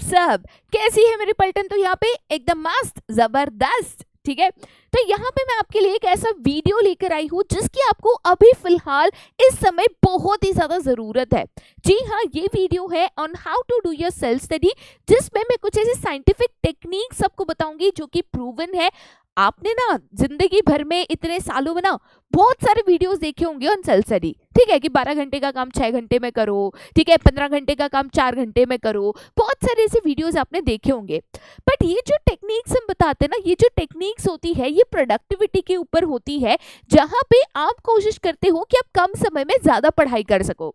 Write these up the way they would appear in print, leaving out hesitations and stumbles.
सब कैसी है मेरी पलटन? तो यहाँ पे एकदम मस्त जबरदस्त, ठीक है। तो यहाँ पे मैं आपके लिए एक ऐसा वीडियो लेकर आई हूँ जिसकी आपको अभी फिलहाल इस समय बहुत ही ज्यादा जरूरत है। जी हाँ, ये वीडियो है on how to do your self study, जिसमें मैं कुछ ऐसे साइंटिफिक टेक्निक्स आपको बताऊंगी जो कि प्रूवन है। आपने ना जिंदगी भर में इतने सालों में ना बहुत सारे वीडियोस देखे होंगे ऑन सेल्फ स्टडी, ठीक है, कि 12 घंटे का काम 6 घंटे में करो, ठीक है, 15 घंटे का काम 4 घंटे में करो, बहुत सारे ऐसे वीडियोस आपने देखे होंगे। बट ये जो टेक्निक्स हम बताते हैं ना, ये जो टेक्निक्स होती है ये प्रोडक्टिविटी के ऊपर होती है, जहां पे आप कोशिश करते हो कि आप कम समय में ज्यादा पढ़ाई कर सको।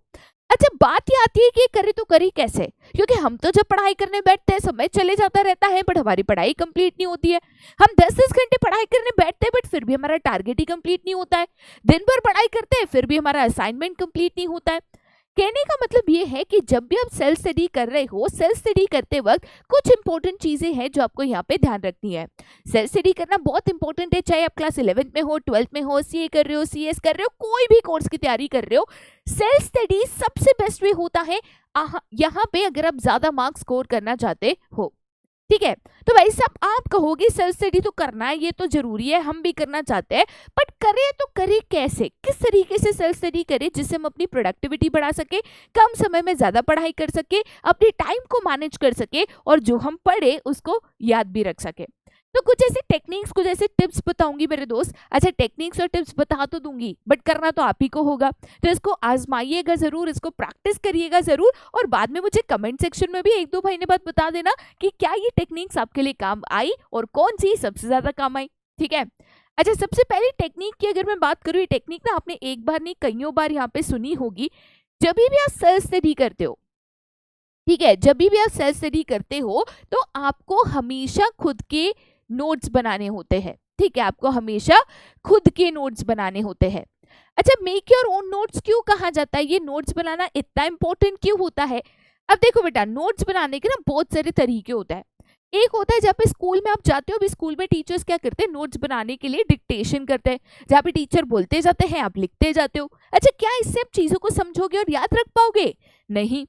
अच्छा, बात ये आती है कि करे तो करी कैसे, क्योंकि हम तो जब पढ़ाई करने बैठते हैं समय चले जाता रहता है बट हमारी पढ़ाई कंप्लीट नहीं होती है। हम 10-10 घंटे पढ़ाई करने बैठते हैं बट फिर भी हमारा टारगेट ही कंप्लीट नहीं होता है। दिन भर पढ़ाई करते हैं फिर भी हमारा असाइनमेंट कंप्लीट नहीं होता है। कहने का मतलब ये है कि जब भी आप सेल्फ स्टडी कर रहे हो, सेल्फ स्टडी करते वक्त कुछ इंपॉर्टेंट चीजें हैं जो आपको यहाँ पे ध्यान रखनी है। सेल्फ स्टडी करना बहुत इंपॉर्टेंट है, चाहे आप क्लास 11th में हो, 12th में हो, सीए कर रहे हो, सीएस कर रहे हो, कोई भी कोर्स की तैयारी कर रहे हो, सेल्फ स्टडी सबसे बेस्ट वे होता है यहाँ पे अगर आप ज्यादा मार्क्स स्कोर करना चाहते हो, ठीक है। तो भाई साहब आप कहोगे सेल्फ स्टडी तो करना है, ये तो जरूरी है, हम भी करना चाहते हैं, बट करें तो करें कैसे, किस तरीके से सेल्फ स्टडी करें जिससे हम अपनी प्रोडक्टिविटी बढ़ा सके, कम समय में ज्यादा पढ़ाई कर सके, अपने टाइम को मैनेज कर सके और जो हम पढ़े उसको याद भी रख सके। तो कुछ ऐसे टेक्निक्स, कुछ ऐसे टिप्स बताऊंगी मेरे दोस्त। अच्छा, टेक्निक्स और टिप्स बता तो दूंगी बट करना तो आप ही को होगा, तो इसको आजमाइएगा जरूर, इसको प्रैक्टिस करिएगा जरूर, और बाद में मुझे कमेंट सेक्शन में भी 1-2 महीने बाद बता देना कि क्या ये टेक्निक्स आपके लिए काम आई और कौन सी सबसे ज्यादा काम आई, ठीक है। अच्छा, सबसे पहली टेक्निक की अगर मैं बात करूँ, ये टेक्निक ना आपने एक बार नहीं कईयों बार यहाँ पे सुनी होगी। जब भी आप सेल्फ स्टडी करते हो, ठीक है, जब भी आप सेल्फ स्टडी करते हो तो आपको हमेशा खुद के नोट्स बनाने होते हैं, ठीक है, आपको हमेशा खुद के नोट्स बनाने होते हैं। अच्छा, मेक योर ओन नोट्स क्यों कहा जाता है, ये नोट्स बनाना इतना इंपॉर्टेंट क्यों होता है? अब देखो बेटा, नोट्स बनाने के ना बहुत सारे तरीके होता है। एक होता है जहाँ पे स्कूल में आप जाते हो, अभी स्कूल में टीचर्स क्या करते हैं, नोट्स बनाने के लिए डिक्टेशन करते हैं, जहाँ पे टीचर बोलते जाते हैं आप लिखते जाते हो। अच्छा, क्या इससे आप चीजों को समझोगे और याद रख पाओगे? नहीं।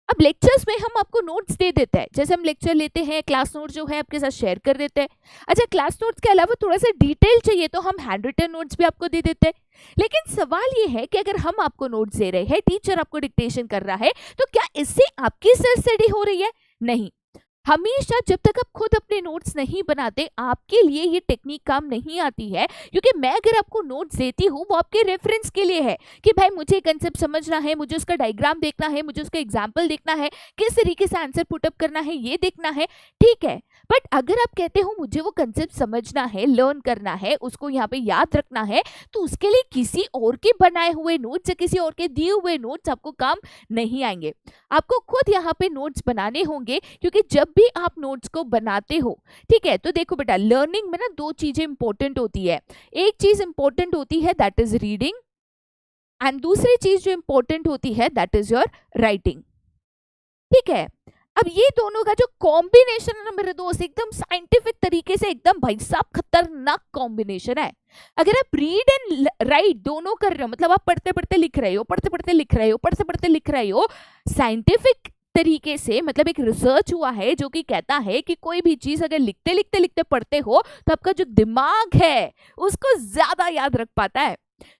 अब लेक्चर्स में हम आपको नोट्स दे देते हैं, जैसे हम लेक्चर लेते हैं, क्लास नोट जो है आपके साथ शेयर कर देते हैं। अच्छा, क्लास नोट्स के अलावा थोड़ा सा डिटेल चाहिए तो हम हैंड रिटन नोट्स भी आपको दे देते हैं। लेकिन सवाल ये है कि अगर हम आपको नोट्स दे रहे हैं, टीचर आपको डिक्टेशन कर रहा है, तो क्या इससे आपकी सेल्फ स्टडी हो रही है? नहीं। हमेशा जब तक आप खुद अपने नोट्स नहीं बनाते, आपके लिए ये टेक्निक काम नहीं आती है, क्योंकि मैं अगर आपको नोट्स देती हूँ वो आपके रेफरेंस के लिए है कि भाई मुझे कंसेप्ट समझना है, मुझे उसका डायग्राम देखना है, मुझे उसका एग्जाम्पल देखना है, किस तरीके से आंसर पुटअप करना है ये देखना है, ठीक है। बट अगर आप कहते हो मुझे वो कंसेप्ट समझना है, लर्न करना है, उसको यहाँ पे याद रखना है, तो उसके लिए किसी और के बनाए हुए नोट्स या किसी और के दिए हुए नोट्स आपको काम नहीं आएंगे। आपको खुद यहाँ पे नोट्स बनाने होंगे, क्योंकि जब भी आप नोट्स को बनाते हो, ठीक है, तो देखो बेटा, लर्निंग में ना 2 चीजें इंपॉर्टेंट होती है। एक चीज इंपॉर्टेंट होती है दैट इज रीडिंग, एंड दूसरी चीज जो इंपॉर्टेंट होती है दैट इज योर राइटिंग, ठीक है। अब ये दोनों का जो कॉम्बिनेशन है ना मेरे दोस्त, एकदम साइंटिफिक तरीके से एकदम भाई साहब खतरनाक कॉम्बिनेशन है। अगर आप रीड एंड राइट दोनों कर रहे हो, मतलब आप पढ़ते पढ़ते लिख रहे हो, पढ़ते पढ़ते लिख रहे हो, पढ़ते पढ़ते लिख रहे हो, साइंटिफिक तरीके से, मतलब एक रिसर्च हुआ है जो कि कहता है कि कोई भी चीज अगर लिखते लिखते लिखते पढ़ते हो तो आपका जो दिमाग है उसको ज्यादा याद रख पाता है।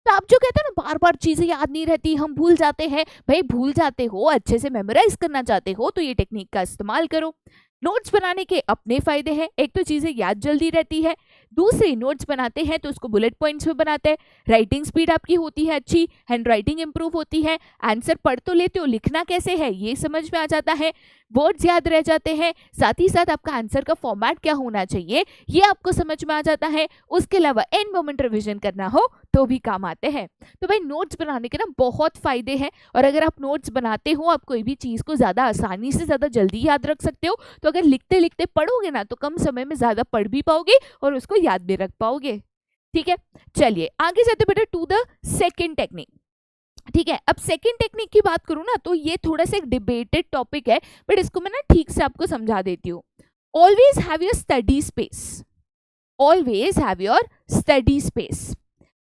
तो आप जो कहते हैं ना बार बार चीजें याद नहीं रहती, हम भूल जाते हैं, भाई भूल जाते हो, अच्छे से मेमोराइज करना चाहते हो तो ये टेक्निक का इस्तेमाल करो। नोट्स बनाने के अपने फायदे हैं, एक तो चीजें याद जल्दी रहती है, दूसरी नोट्स बनाते हैं तो उसको बुलेट पॉइंट्स में बनाते हैं, राइटिंग स्पीड आपकी होती है अच्छी, हैंड राइटिंग इंप्रूव होती है, आंसर पढ़ तो लेते हो, लिखना कैसे है ये समझ में आ जाता है, वर्ड्स याद रह जाते हैं, साथ ही साथ आपका आंसर का फॉर्मेट क्या होना चाहिए ये आपको समझ में आ जाता है। उसके अलावा एंड मोमेंट रिविजन करना हो तो भी काम आते हैं। तो भाई नोट्स बनाने के ना बहुत फायदे हैं, और अगर आप नोट्स बनाते हो आप कोई भी चीज को ज्यादा आसानी से, ज्यादा जल्दी याद रख सकते हो। तो अगर लिखते लिखते पढ़ोगे ना तो कम समय में ज्यादा पढ़ भी पाओगे और उसको याद भी रख पाओगे, ठीक है। चलिए आगे जाते बेटा टू द सेकेंड टेक्निक, ठीक है। अब सेकेंड टेक्निक की बात करूं ना तो ये थोड़ा सा एक डिबेटेड टॉपिक है, बट इसको मैं ना ठीक से आपको समझा देती हूँ। Always have your study space, always have your study space.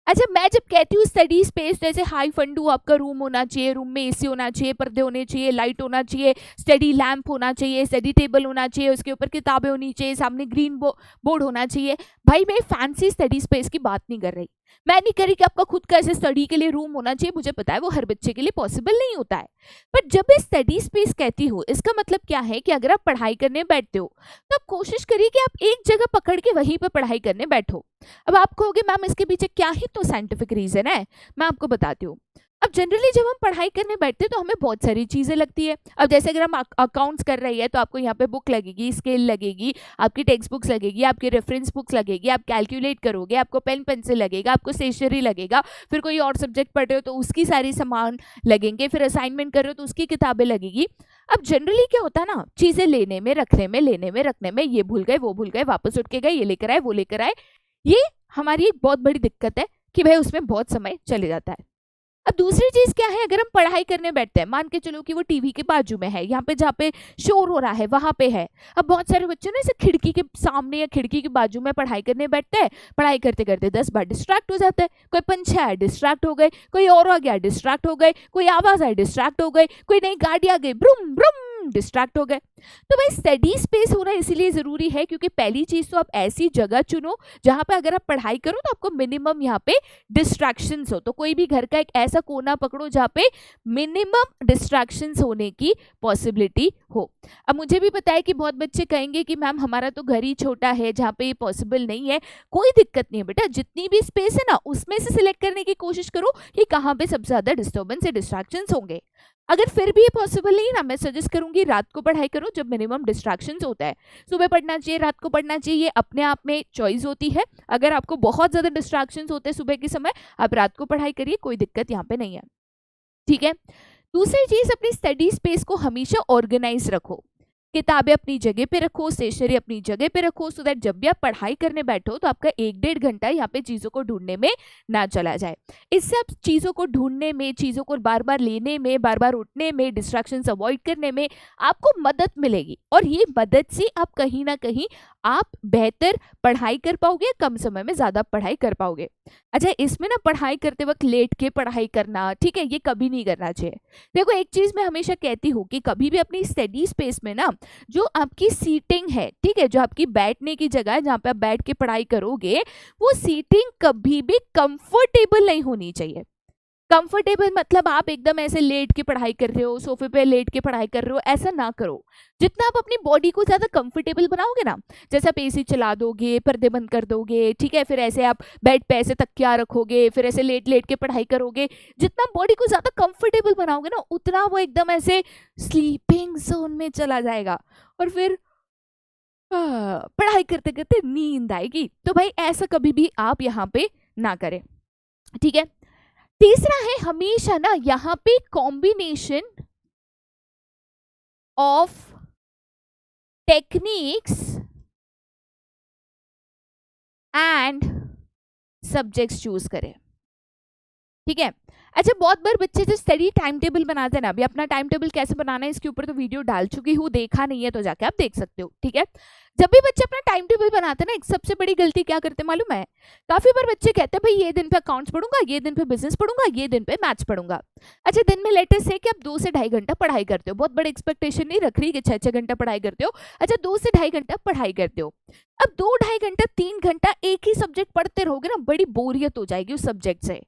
अच्छा, मैं जब कहती हूँ स्टडी स्पेस, जैसे हाई फंडू आपका रूम होना चाहिए, रूम में एसी होना चाहिए, पर्दे होने चाहिए, लाइट होना चाहिए, स्टडी लैंप होना चाहिए, स्टडी टेबल होना चाहिए, उसके ऊपर किताबें होनी चाहिए, सामने ग्रीन बोर्ड होना चाहिए। भाई मैं फैंसी स्टडी स्पेस की बात नहीं कर रही। मैं नहीं कह रही कि आपका खुद का ऐसे स्टडी के लिए रूम होना चाहिए, मुझे पता है वो हर बच्चे के लिए पॉसिबल नहीं होता है। पर जब मैं स्टडी स्पेस कहती हूँ, इसका मतलब क्या है कि अगर आप पढ़ाई करने बैठते हो तो आप कोशिश करिए कि आप एक जगह पकड़ के वहीं पर पढ़ाई करने बैठो। अब आप कहोगे मैम इसके पीछे क्या ही तो साइंटिफिक रीजन है, मैं आपको बताती हूँ। अब जनरली जब हम पढ़ाई करने बैठते हैं तो हमें बहुत सारी चीजें लगती है। अब जैसे अगर हम अकाउंट्स कर रही है तो आपको यहाँ पे बुक लगेगी, स्केल लगेगी, आपकी टेक्स्ट बुक्स लगेगी, आपकी रेफरेंस बुक्स लगेगी, आप कैलकुलेट करोगे, आपको पेन पेंसिल लगेगा, आपको स्टेशनरी लगेगा, फिर कोई और सब्जेक्ट पढ़ रहे हो तो उसकी सारी सामान लगेंगे, फिर असाइनमेंट कर रहे हो तो उसकी किताबें लगेगी। अब जनरली क्या होता है ना, चीजें लेने में रखने में, लेने में रखने में, ये भूल गए वो भूल गए, वापस उठ के गए, ये लेकर आए वो लेकर आए, ये हमारी एक बहुत बड़ी दिक्कत है कि भाई उसमें बहुत समय चले जाता है। अब दूसरी चीज क्या है, अगर हम पढ़ाई करने बैठते हैं, मान के चलो कि वो टीवी के बाजू में है, यहाँ पे जहाँ पे शोर हो रहा है वहां पे है। अब बहुत सारे बच्चे ना इसे खिड़की के सामने या खिड़की के बाजू में पढ़ाई करने बैठते हैं, पढ़ाई करते करते 10 बार डिस्ट्रैक्ट हो जाता है। कोई पंछी आया डिस्ट्रैक्ट हो गए, कोई और आ गया डिस्ट्रैक्ट हो गए, कोई आवाज आई डिस्ट्रैक्ट हो गए, कोई नई गाड़ी आ गई ब्रुम ब्रुम डिस्ट्रैक्ट हो गए। तो भाई स्टडी स्पेस होना इसीलिए जरूरी है क्योंकि पहली चीज तो आप ऐसी जगह चुनो जहां पे अगर आप पढ़ाई करो तो आपको मिनिमम यहाँ पे डिस्ट्रैक्शंस हो। तो कोई भी घर का एक ऐसा कोना पकड़ो जहाँ पे मिनिमम डिस्ट्रैक्शंस होने की पॉसिबिलिटी हो। अब मुझे भी पता है कि बहुत बच्चे कहेंगे कि मैम हमारा तो घर ही छोटा है जहाँ पे ये पॉसिबल नहीं है। कोई दिक्कत नहीं है बेटा, जितनी भी स्पेस है ना उसमें से सिलेक्ट करने की कोशिश करो कि कहाँ पे सबसे ज्यादा डिस्टर्बेंस या डिस्ट्रैक्शंस होंगे। अगर फिर भी ये पॉसिबल नहीं है ना, मैं सजेस्ट करूंगी रात को पढ़ाई करो जब मिनिमम डिस्ट्रैक्शंस होता है। सुबह पढ़ना चाहिए, रात को पढ़ना चाहिए, ये अपने आप में चॉइस होती है। अगर आपको बहुत ज्यादा डिस्ट्रैक्शंस होते हैं सुबह के समय, आप रात को पढ़ाई करिए, कोई दिक्कत यहाँ पे नहीं है, ठीक है। दूसरी चीज, अपनी स्टडी स्पेस को हमेशा ऑर्गेनाइज रखो। किताबें अपनी जगह पे रखो, स्टेशनरी अपनी जगह पे रखो, सो दैट जब भी आप पढ़ाई करने बैठो तो आपका 1-1.5 घंटा यहाँ पे चीजों को ढूंढने में ना चला जाए। इससे आप चीजों को ढूंढने में, चीजों को बार बार लेने में, बार बार उठने में, डिस्ट्रैक्शंस अवॉइड करने में आपको मदद मिलेगी और ये मदद से आप कहीं ना कहीं आप बेहतर पढ़ाई कर पाओगे, कम समय में ज्यादा पढ़ाई कर पाओगे। अच्छा, इसमें ना पढ़ाई करते वक्त लेट के पढ़ाई करना, ठीक है, ये कभी नहीं करना चाहिए। देखो एक चीज मैं हमेशा कहती हूँ कि कभी भी अपनी स्टडी स्पेस में ना जो आपकी सीटिंग है, ठीक है, जो आपकी बैठने की जगह है जहाँ पे आप बैठ के पढ़ाई करोगे, वो सीटिंग कभी भी कंफर्टेबल नहीं होनी चाहिए। कंफर्टेबल मतलब आप एकदम ऐसे लेट के पढ़ाई कर रहे हो, सोफे पे लेट के पढ़ाई कर रहे हो, ऐसा ना करो। जितना आप अपनी बॉडी को ज्यादा कंफर्टेबल बनाओगे ना, जैसे आप एसी चला दोगे, पर्दे बंद कर दोगे, ठीक है, फिर ऐसे आप बेड पे ऐसे तकिया रखोगे, फिर ऐसे लेट लेट के पढ़ाई करोगे, जितना बॉडी को ज्यादा कंफर्टेबल बनाओगे ना उतना वो एकदम ऐसे स्लीपिंग जोन में चला जाएगा और फिर पढ़ाई करते करते नींद आएगी। तो भाई ऐसा कभी भी आप यहाँ पे ना करें, ठीक है। तीसरा है, हमेशा ना यहाँ पे combination of techniques and subjects choose करें, ठीक है। अच्छा, बहुत बार बच्चे जो स्टडी टाइम टेबल बनाते हैं ना, अभी अपना टाइम टेबल कैसे बनाना है इसके ऊपर तो वीडियो डाल चुकी हूँ, देखा नहीं है तो जाके आप देख सकते हो, ठीक है। जब भी बच्चे अपना टाइम टेबल बनाते हैं ना, एक सबसे बड़ी गलती क्या करते हैं मालूम है? काफी बार बच्चे कहते हैं भाई ये दिन पे अकाउंट्स पढ़ूंगा, ये दिन पे बिजनेस पढ़ूंगा, ये दिन पे मैथ्स पढ़ूंगा। अच्छा, दिन में लेटेस्ट है कि आप 2 से 2.5 घंटा पढ़ाई करते हो, बहुत बड़ी एक्सपेक्टेशन नहीं रख रही कि 6-6 घंटा पढ़ाई करते हो। अच्छा, 2 से 2.5 घंटा पढ़ाई करते हो। अब 2-2.5 घंटा 3 घंटा एक ही सब्जेक्ट पढ़ते रहोगे ना, बड़ी बोरियत हो जाएगी उस सब्जेक्ट से।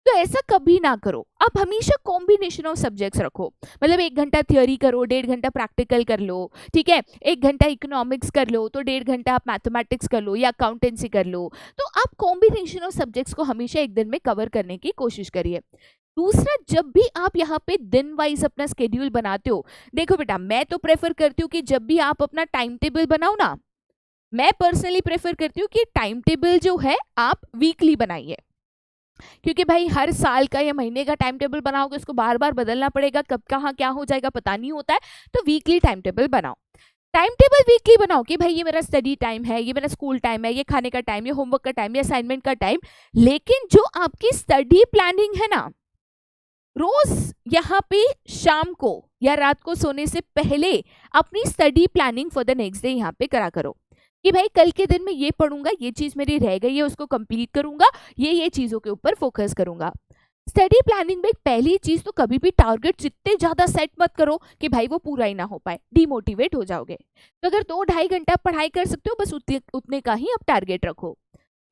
तो ऐसा कभी ना करो, आप हमेशा कॉम्बिनेशन ऑफ सब्जेक्ट्स रखो। मतलब 1 घंटा थियोरी करो, 1.5 घंटा प्रैक्टिकल कर लो, ठीक है, 1 घंटा इकोनॉमिक्स कर लो, तो 1.5 घंटा आप मैथमेटिक्स कर लो या अकाउंटेंसी कर लो। तो आप कॉम्बिनेशन ऑफ सब्जेक्ट्स को हमेशा एक दिन में कवर करने की कोशिश करिए। दूसरा, जब भी आप यहाँ पे दिन वाइज अपना स्केड्यूल बनाते हो, देखो बेटा मैं तो प्रेफर करती हूँ कि जब भी आप अपना टाइम टेबल बनाओ ना, मैं पर्सनली प्रेफर करती हूँ कि टाइम टेबल जो है आप वीकली बनाइए, क्योंकि भाई हर साल का या महीने का टाइम टेबल बनाओगे उसको बार बार बदलना पड़ेगा, कब कहाँ क्या हो जाएगा पता नहीं होता है। तो वीकली टाइम टेबल बनाओ। टाइम टेबल वीकली बनाओ कि भाई ये मेरा स्टडी टाइम है, ये मेरा स्कूल टाइम है, ये खाने का टाइम, ये होमवर्क का टाइम, ये असाइनमेंट का टाइम। लेकिन जो आपकी स्टडी प्लानिंग है ना, रोज यहाँ पे शाम को या रात को सोने से पहले अपनी study planning for the next day यहाँ पे करा करो। कि भाई कल के दिन में ये पढ़ूंगा, ये चीज मेरी रह गई है उसको कंप्लीट करूंगा, ये चीजों के ऊपर फोकस करूंगा। स्टडी प्लानिंग में पहली चीज तो कभी भी टारगेट जितने ज्यादा सेट मत करो कि भाई वो पूरा ही ना हो पाए, डिमोटिवेट हो जाओगे। तो अगर 2-2.5 घंटा पढ़ाई कर सकते हो, बस उतने का ही आप टारगेट रखो।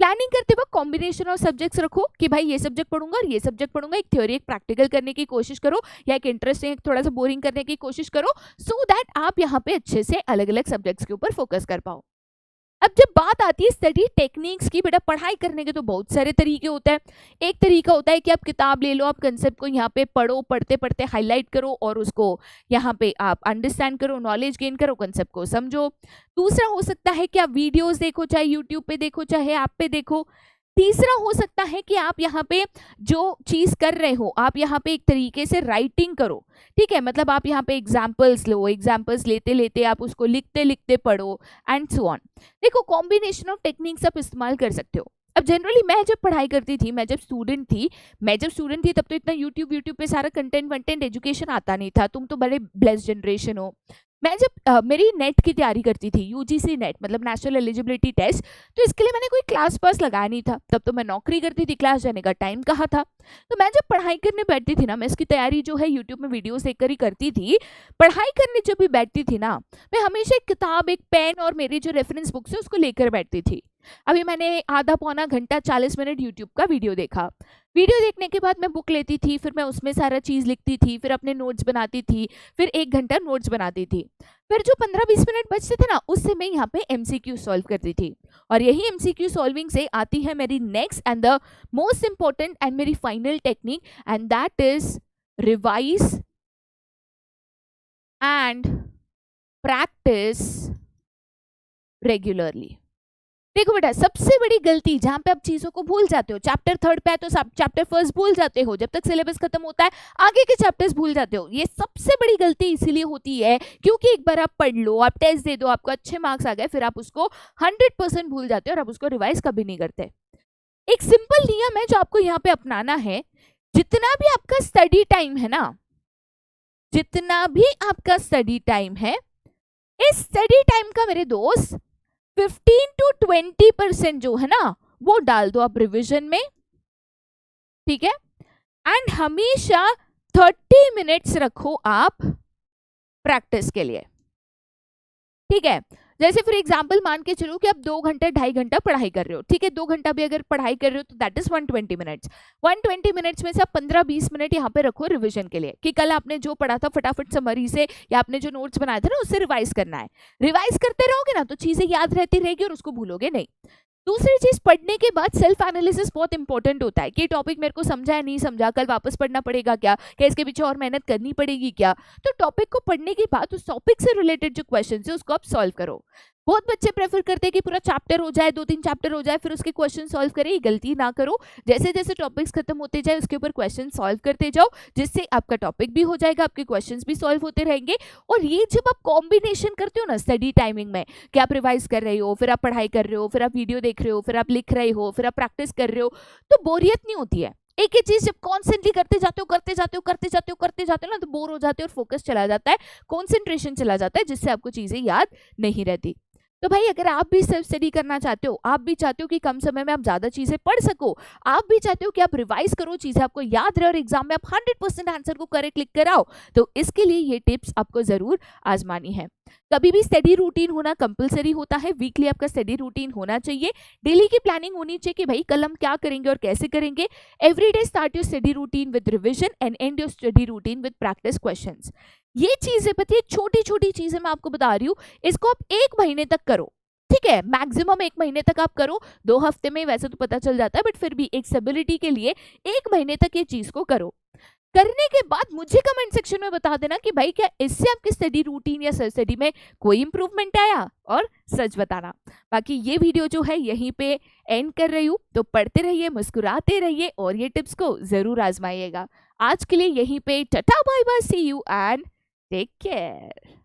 प्लानिंग करते वक्त कॉम्बिनेशन ऑफ सब्जेक्ट्स रखो कि भाई ये सब्जेक्ट पढ़ूंगा और ये सब्जेक्ट पढ़ूंगा, एक थ्योरी एक प्रैक्टिकल करने की कोशिश करो, या एक इंटरेस्टिंग थोड़ा सा बोरिंग करने की कोशिश करो, सो दैट आप यहाँ पे अच्छे से अलग अलग सब्जेक्ट्स के ऊपर फोकस कर पाओ। अब जब बात आती है स्टडी टेक्निक्स की, बेटा पढ़ाई करने के तो बहुत सारे तरीके होते हैं। एक तरीका होता है कि आप किताब ले लो, आप कंसेप्ट को यहाँ पे पढ़ो, पढ़ते पढ़ते हाईलाइट करो और उसको यहाँ पे आप अंडरस्टैंड करो, नॉलेज गेन करो, कंसेप्ट को समझो। दूसरा हो सकता है कि आप वीडियोस देखो, चाहे यूट्यूब पे देखो चाहे ऐप पे देखो। तीसरा हो सकता है कि आप यहाँ पे जो चीज कर रहे हो आप यहाँ पे एक तरीके से राइटिंग करो, ठीक है, मतलब आप यहाँ पे एग्जाम्पल्स लो, एग्जाम्पल्स लेते लेते आप उसको लिखते लिखते पढ़ो एंड सो ऑन। देखो कॉम्बिनेशन ऑफ टेक्निक्स आप इस्तेमाल कर सकते हो। अब जनरली मैं जब पढ़ाई करती थी, मैं जब स्टूडेंट थी तब तो इतना यूट्यूब पे सारा कंटेंट एजुकेशन आता नहीं था। तुम तो बड़े ब्लेस्ड जनरेशन हो। मैं जब मेरी नेट की तैयारी करती थी, यूजीसी नेट मतलब नेशनल एलिजिबिलिटी टेस्ट, तो इसके लिए मैंने कोई क्लास पास लगाया नहीं था। तब तो मैं नौकरी करती थी, क्लास जाने का टाइम कहाँ था। तो मैं जब पढ़ाई करने बैठती थी ना, मैं इसकी तैयारी जो है यूट्यूब में वीडियोस देखकर ही करती थी। पढ़ाई करने जब भी बैठती थी ना, मैं हमेशा एक किताब, एक पेन और मेरी जो रेफरेंस बुक्स है उसको लेकर बैठती थी। अभी मैंने आधा पौना घंटा 40 मिनट यूट्यूब का वीडियो देखा। वीडियो देखने के बाद मैं बुक लेती थी, फिर मैं उसमें सारा चीज़ लिखती थी, फिर अपने नोट्स बनाती थी, फिर 1 घंटा नोट्स बनाती थी। फिर जो 15-20 मिनट बचते थे ना, उससे मैं यहाँ पे एमसीक्यू सॉल्व करती थी। और यही एमसीक्यू सॉल्विंग से आती है मेरी next and the most important and मेरी final technique, and that is revise and practice regularly. देखो बेटा, सबसे बड़ी गलती जहां पे आप चीजों को भूल जाते हो, चैप्टर 3 पे है तो चैप्टर 1 भूल जाते हो, जब तक सिलेबस खत्म होता है आगे के चैप्टर्स भूल जाते हो। ये सबसे बड़ी गलती इसीलिए होती है क्योंकि एक बार आप पढ़ लो, आप टेस्ट दे दो, आपको अच्छे मार्क्स आ गए, फिर आप उसको 100% भूल जाते हो और आप उसको रिवाइज कभी नहीं करते। एक सिंपल नियम है जो आपको यहाँ पे अपनाना है। जितना भी आपका स्टडी टाइम है ना, जितना भी आपका स्टडी टाइम है, इस स्टडी टाइम का मेरे दोस्त 15 to 20% जो है ना वो डाल दो आप रिवीजन में, ठीक है। एंड हमेशा 30 मिनट्स रखो आप प्रैक्टिस के लिए, ठीक है। जैसे फॉर एग्जाम्पल मान के चलो कि आप 2 घंटा 2.5 घंटा पढ़ाई कर रहे हो, ठीक है। 2 घंटा भी अगर पढ़ाई कर रहे हो तो दैट इज 120 मिनट्स। 120 मिनट्स में से आप 15-20 मिनट यहाँ पे रखो रिवीजन के लिए, कि कल आपने जो पढ़ा था फटाफट समरी से या आपने जो नोट्स बनाए थे ना उससे रिवाइज करना है। रिवाइज करते रहोगे ना तो चीजें याद रहती रहेगी और उसको भूलोगे नहीं। दूसरी चीज, पढ़ने के बाद सेल्फ एनालिसिस बहुत इंपॉर्टेंट होता है कि टॉपिक मेरे को समझा है नहीं समझा, कल वापस पढ़ना पड़ेगा क्या इसके पीछे और मेहनत करनी पड़ेगी क्या। तो टॉपिक को पढ़ने के बाद उस टॉपिक से रिलेटेड जो क्वेश्चन है उसको आप सॉल्व करो। बहुत बच्चे प्रेफर करते हैं कि पूरा चैप्टर हो जाए, 2-3 चैप्टर हो जाए फिर उसके क्वेश्चन सॉल्व करें। ये गलती ना करो, जैसे जैसे टॉपिक्स खत्म होते जाए उसके ऊपर क्वेश्चन सॉल्व करते जाओ, जिससे आपका टॉपिक भी हो जाएगा, आपके क्वेश्चंस भी सॉल्व होते रहेंगे। और ये जब आप कॉम्बिनेशन करते हो ना स्टडी टाइमिंग में, कि आप रिवाइज कर रहे हो, फिर आप पढ़ाई कर रहे हो, फिर आप वीडियो देख रहे हो, फिर आप लिख रहे हो, फिर आप प्रैक्टिस कर रहे हो, तो बोरियत नहीं होती है। एक ही चीज जब कॉन्स्टेंटली करते जाते हो ना, तो बोर हो जाते हो और फोकस चला जाता है, कॉन्सेंट्रेशन चला जाता है, जिससे आपको चीजें याद नहीं रहती। तो भाई अगर आप भी सेल्फ स्टडी करना चाहते हो, आप भी चाहते हो कि कम समय में आप ज्यादा चीजें पढ़ सको, आप भी चाहते हो कि आप रिवाइज करो, चीजें आपको याद रहे और एग्जाम में आप 100% आंसर को करेक्ट लिख कर आओ, तो इसके लिए ये टिप्स आपको जरूर आजमानी है। कभी भी स्टडी रूटीन होना कंपलसरी होता है, वीकली आपका स्टडी रूटीन होना चाहिए, डेली की प्लानिंग होनी चाहिए कि भाई कल हम क्या करेंगे और कैसे करेंगे। Everyday start your study routine with revision and and your study routine with practice questions. ये चीजें पता है, छोटी छोटी चीजें मैं आपको बता रही हूँ, इसको आप 1 महीने तक करो, ठीक है। मैक्सिमम 1 महीने तक आप करो, 2 हफ्ते में वैसे तो पता चल जाता है, बट फिर भी एक स्टेबिलिटी के लिए 1 महीने तक ये चीज को करो। करने के बाद मुझे कमेंट सेक्शन में बता देना कि भाई क्या इससे आपकी स्टडी रूटीन या सेल्फ स्टडी में कोई इंप्रूवमेंट आया, और सच बताना। बाकी ये वीडियो जो है यहीं पे एंड कर रही हूँ, तो पढ़ते रहिए, मुस्कुराते रहिए और ये टिप्स को जरूर आजमाइएगा। आज के लिए यहीं पे tata bye bye, see you and take care.